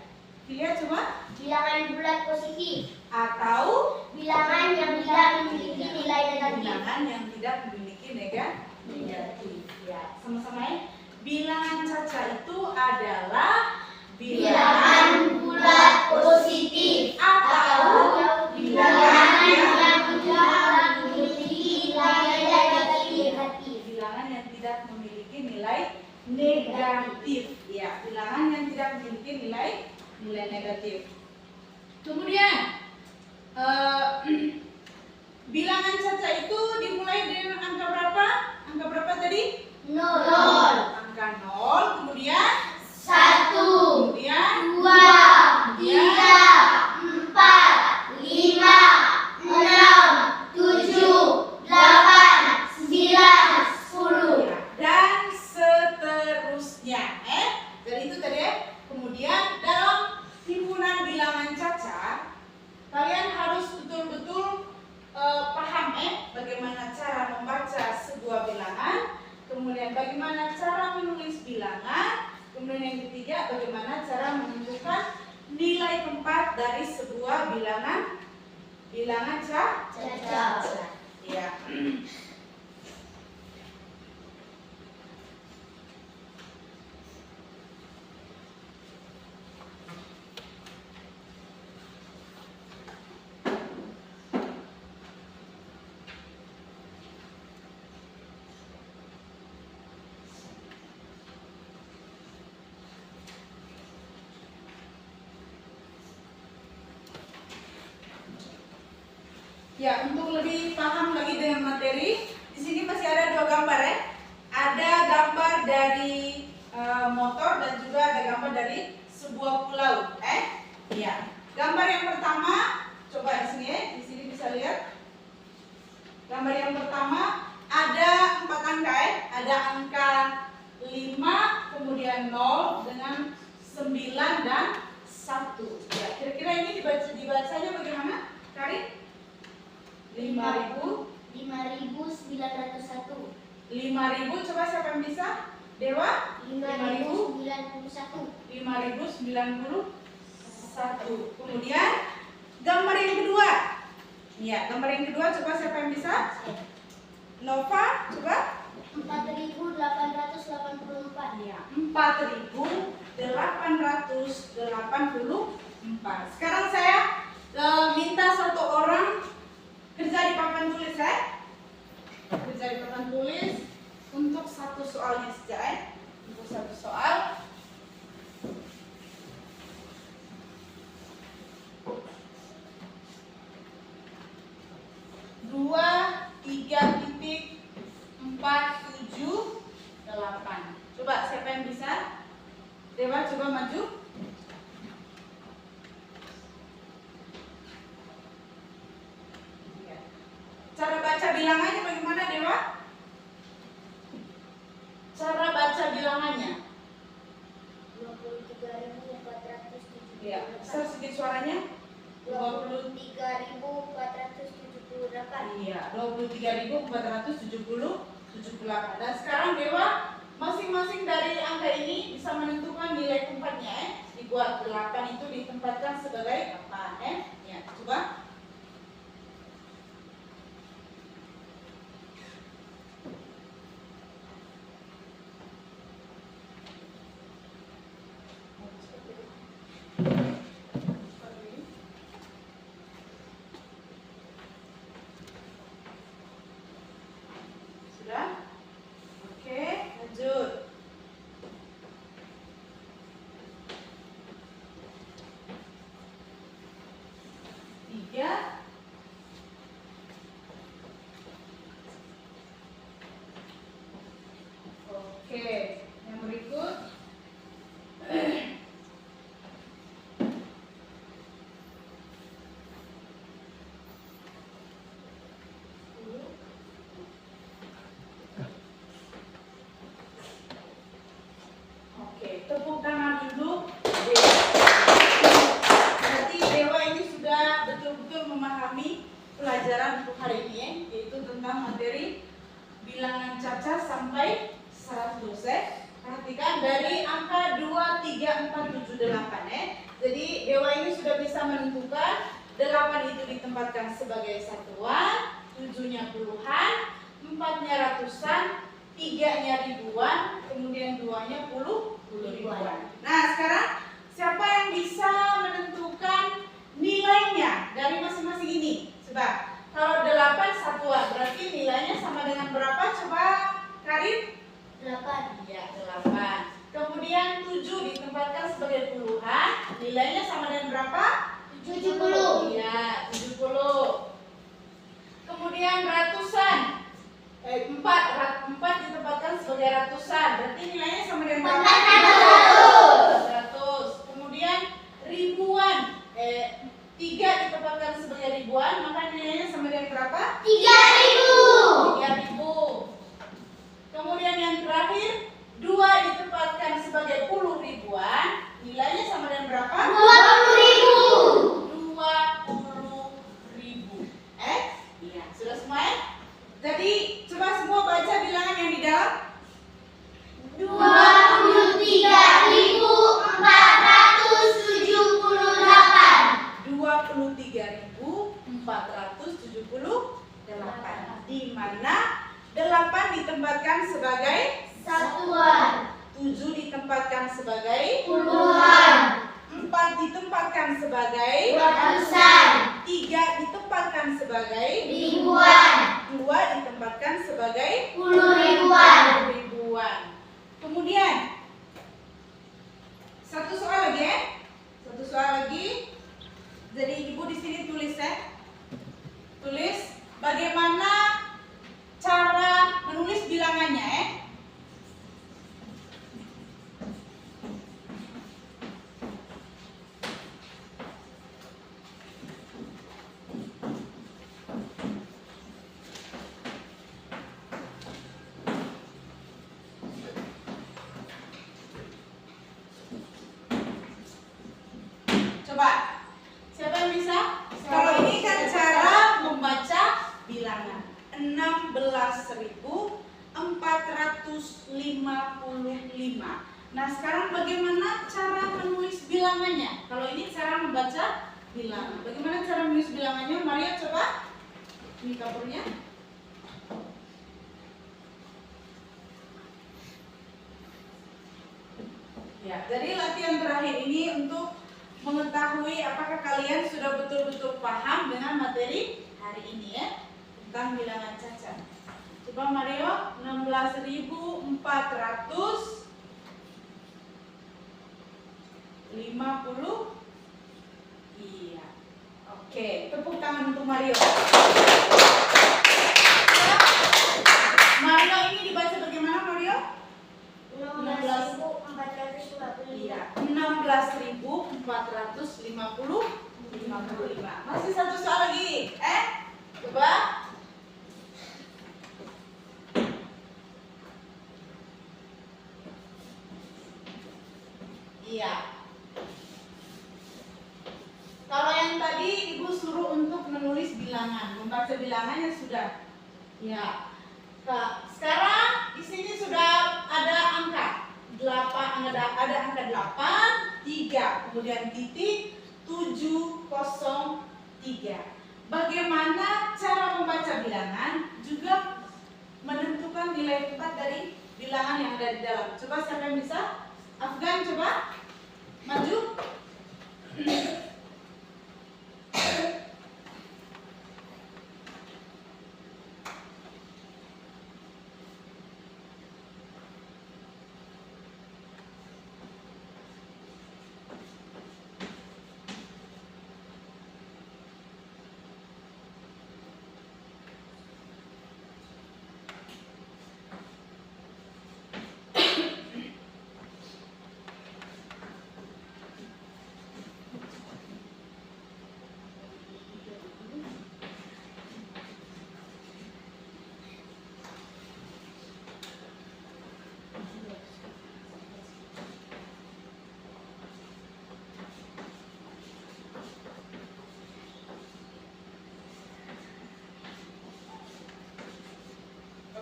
Dilihat coba. Bilangan bulat positif Atau bilangan yang tidak memiliki nilai negatif. bilangan yang tidak memiliki negatif. Ya, sama-sama ya. Bilangan caca itu adalah Bilangan bulat positif atau bilangan yang tidak memiliki nilai negatif. bilangan yang tidak memiliki nilai negatif. Ya, bilangan yang tidak memiliki nilai negatif. Kemudian bilangan caca itu dimulai dengan angka berapa? Angka berapa tadi? 0, Angka 0, kemudian 1, kemudian 2, 3, 4, 5, 6, 7, 8, cara menulis bilangan. Kemudian yang ketiga, bagaimana cara menentukan nilai tempat dari sebuah bilangan cacat. Ya. Ya, untuk lebih paham lagi dengan materi, di sini masih ada dua gambar ya. Ada gambar dari motor dan juga ada gambar dari sebuah pulau. Ya. Gambar yang pertama, coba di sini ya, di sini bisa lihat. Gambar yang pertama ada 4 angka ya. Ada angka 5, kemudian 0 dengan 9 dan 1. Ya, kira-kira ini dibacanya bagaimana, Karin? 5.901. 5.000, coba siapa yang bisa? Dewa? 5.091. 5.091. Kemudian gambar yang kedua. Ya, gambar yang kedua coba siapa yang bisa? Nova, coba. 4.884. Ya, 4.884. Sekarang saya minta satu orang kerja di papan tulis ya. Kerja di papan tulis untuk satu soalnya saja ya. Untuk satu soal. Dua, 3.478. Coba siapa yang bisa? Dewa, coba maju. Cara baca bilangannya bagaimana, Dewa? Cara baca bilangannya? 23.478. Ya, besar sedikit suaranya. 23.478. Iya, 23.478. Dan sekarang Dewa, masing-masing dari angka ini bisa menentukan nilai tempatnya ya. Dibuat 8 itu ditempatkan sebagai apa ya, coba. Sudah? Oke, lanjut. Tiga. Oke, yang berikut. Tepuk tangan dulu. Berarti Dewa ini sudah betul-betul memahami pelajaran untuk hari ini ya, yaitu tentang materi bilangan cacat sampai 100 ya. Perhatikan dari angka 2, 3, 4, 7, 8 ya. Jadi Dewa ini sudah bisa menentukan 8 itu ditempatkan sebagai satuan, 7-nya puluhan, 4-nya ratusan, 3-nya ribuan, kemudian 2-nya puluh ribuan. Nah, sekarang siapa yang bisa menentukan nilainya dari masing-masing ini? Coba, kalau 8 satuan, berarti nilainya sama dengan berapa? Coba, Karin? 8. Ya, 8. Kemudian 7 ditempatkan sebagai puluhan, nilainya sama dengan berapa? 70. Ya, 70. Kemudian ratusan. 4 ditempatkan sebagai ratusan, berarti nilainya sama dengan berapa? 400. Kemudian ribuan, 3 ditempatkan sebagai ribuan, maka nilainya sama dengan berapa? 3.000. Kemudian yang terakhir, 2 ditempatkan sebagai puluh ribuan, nilainya sama dengan berapa? 20.000. 20.000. Iya, sudah semua ya? Jadi coba semua baca bilangan yang di dalam. sebagai puluhan, 4 ditempatkan sebagai ratusan, 3 ditempatkan sebagai ribuan, 2 ditempatkan sebagai puluh ribuan. ribuan. Kemudian satu soal lagi ya. Satu soal lagi. Jadi Ibu di sini tulis ya. Tulis bagaimana cara menulis bilangannya ya. Coba, siapa yang bisa? Kalau ini kan cara membaca bilangan 16.455. Nah sekarang bagaimana cara menulis bilangannya? Kalau ini cara membaca bilangan. Bagaimana cara menulis bilangannya? Maria coba. Ini kapurnya. Ya, jadi latihan terakhir ini untuk mengetahui apakah kalian sudah betul-betul paham dengan materi hari ini ya tentang bilangan cacat. Coba Mario, 16.450. Iya. Oke, tepuk tangan untuk Mario. Mario ini dibaca bagaimana Mario? 16.455. Iya, 16.455. Masih satu soal lagi. Coba. Iya. Kalau yang tadi Ibu suruh untuk menulis bilangan, membaca bilangannya sudah. Ya. Sekarang di sini sudah ada angka 8, ada angka 8, 3, kemudian titik 703. Bagaimana cara membaca bilangan juga menentukan nilai tempat dari bilangan yang ada di dalam. Coba siapa yang bisa? Afgan coba maju.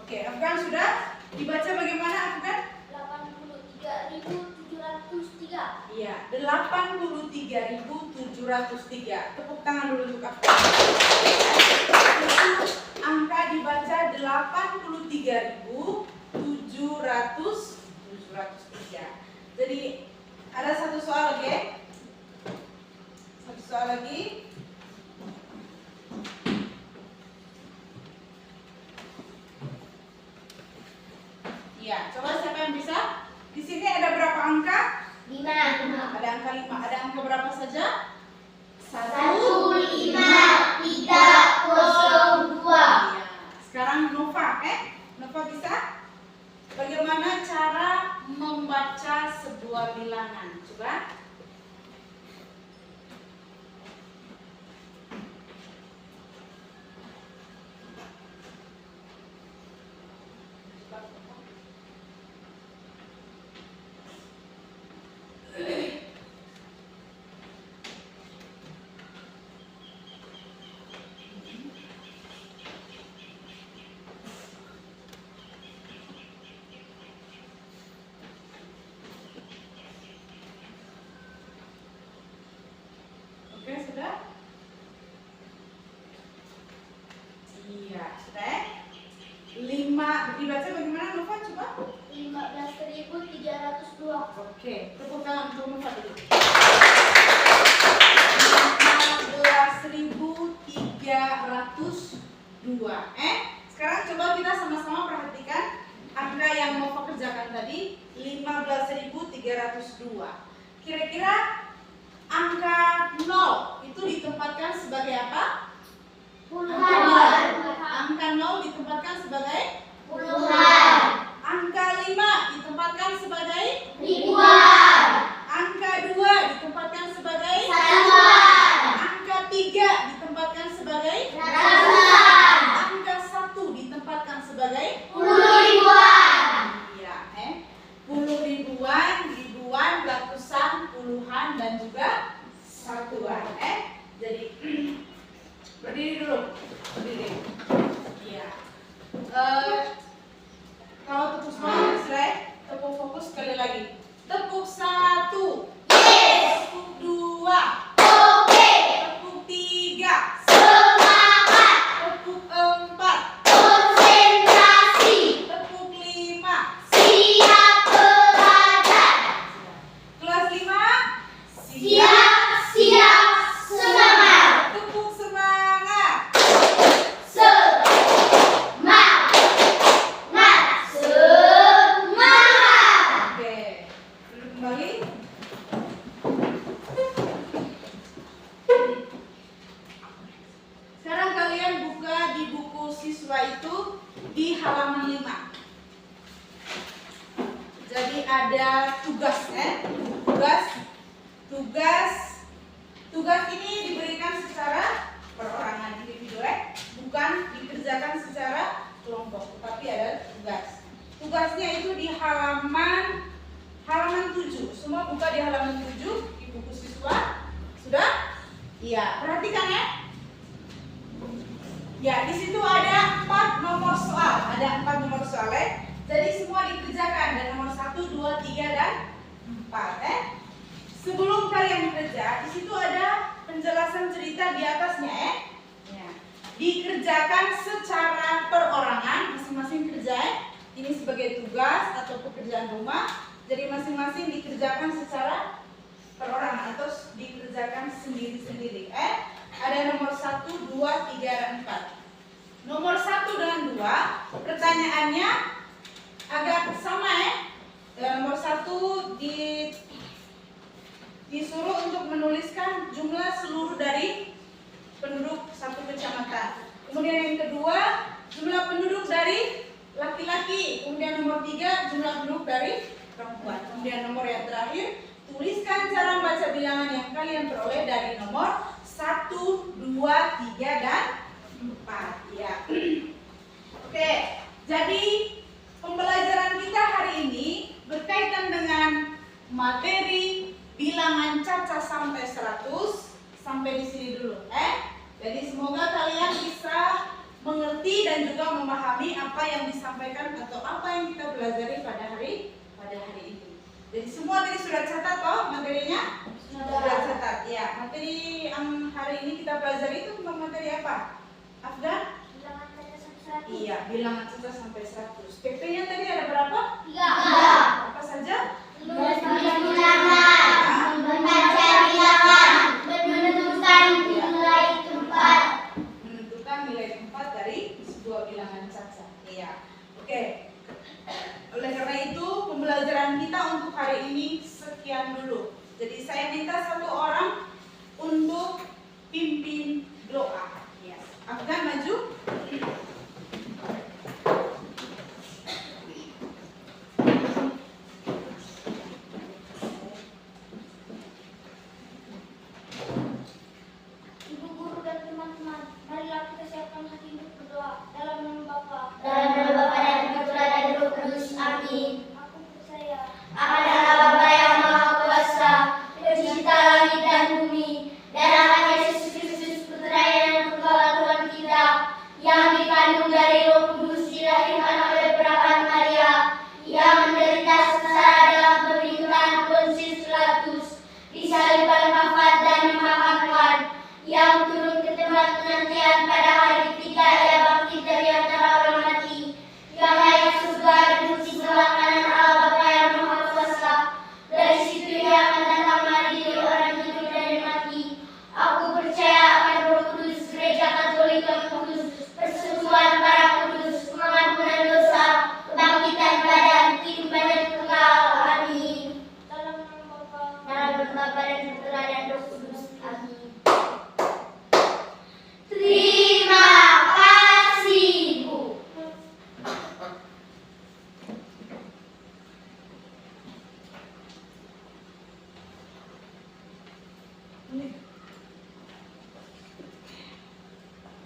Oke, Afgan sudah dibaca bagaimana Afgan? 83.703. Iya, 83.703. Tepuk tangan dulu untuk Afgan. Angka dibaca 83.703. Jadi ada satu soal lagi ya. Satu soal lagi. Ya, coba siapa yang bisa? Di sini ada berapa angka? 5. Ada angka 5. Ada angka berapa saja? 15302. Iya. Sekarang Nova, Nova bisa? Bagaimana cara membaca sebuah bilangan? Coba. Oke, tepuk tangan untuk Mufa dulu. 15.302. Sekarang coba kita sama-sama perhatikan angka yang mau kerjakan tadi, 15.302. Kira-kira angka 0 itu ditempatkan sebagai apa? Puluhan. Angka 0 ditempatkan sebagai Puluhan. angka 5 ditempatkan sebagai Ribuan. angka 2 ditempatkan sebagai Satuan. angka 3 ditempatkan sebagai Ratusan. angka 1 ditempatkan sebagai Puluh ribuan. iya, puluh ribuan, ribuan, ratusan, puluhan, dan juga satuan. Jadi berdiri dulu, berdiri. Iya. Kalau tepuk semangat, tepuk fokus sekali lagi. Tepuk 1. Yes. Tepuk 2. Oke. Tepuk 3. Semangat. Tepuk 4. Konsentrasi. Tepuk 5. Siap belajar. Kelas 5. Siap. Siap. Semangat. Tepuk semangat. Semangat. Semangat. Oke. Duduk kembali. Sekarang kalian buka di buku siswa itu di halaman 5. Jadi ada tugas, tugas ini diberikan secara perorangan individu, bukan dikerjakan secara kelompok, tetapi ada tugas. Tugasnya itu di halaman 7. Semua buka di halaman 7 di buku siswa. Sudah? Iya, perhatikan ya. Ya, di situ ada 4 nomor soal. Ada 4 nomor soal, Jadi semua dikerjakan dan nomor 1, 2, 3 dan 4, Sebelum kalian kerja, di situ ada penjelasan cerita di atasnya, Ya. Dikerjakan secara perorangan, masing-masing kerja, Ini sebagai tugas atau pekerjaan rumah. Jadi masing-masing dikerjakan secara perorangan atau dikerjakan sendiri-sendiri. Ada nomor 1, 2, 3, dan 4. Nomor 1 dan 2, pertanyaannya agak sama, Nomor 1 disuruh untuk menuliskan jumlah seluruh dari penduduk satu kecamatan. Kemudian yang kedua, jumlah penduduk dari laki-laki. Kemudian nomor 3, jumlah penduduk dari perempuan. Kemudian nomor yang terakhir, tuliskan cara membaca bilangan yang kalian peroleh dari nomor 1, 2, 3, dan 4. Ya. Oke, jadi pembelajaran kita hari ini berkaitan dengan materi bilangan caca sampai 100. Sampai di sini dulu, Jadi semoga kalian bisa mengerti dan juga memahami apa yang disampaikan atau apa yang kita pelajari pada hari ini. Jadi semua tadi sudah catat toh materinya? Sudah catat. Ya, materi yang hari ini kita pelajari itu tentang materi apa? Afgan? Bilangan caca sampai 100. Iya, bilangan caca sampai 100. PP-nya tadi ada berapa? 3. Apa saja? Menulis bilangan, membaca bilangan, menentukan nilai tempat. Menentukan nilai tempat dari sebuah bilangan caca. Iya. Oke. Oleh karena itu, pembelajaran kita untuk hari ini sekian dulu. Jadi saya minta satu orang untuk pimpin doa. Ya. Afgan maju.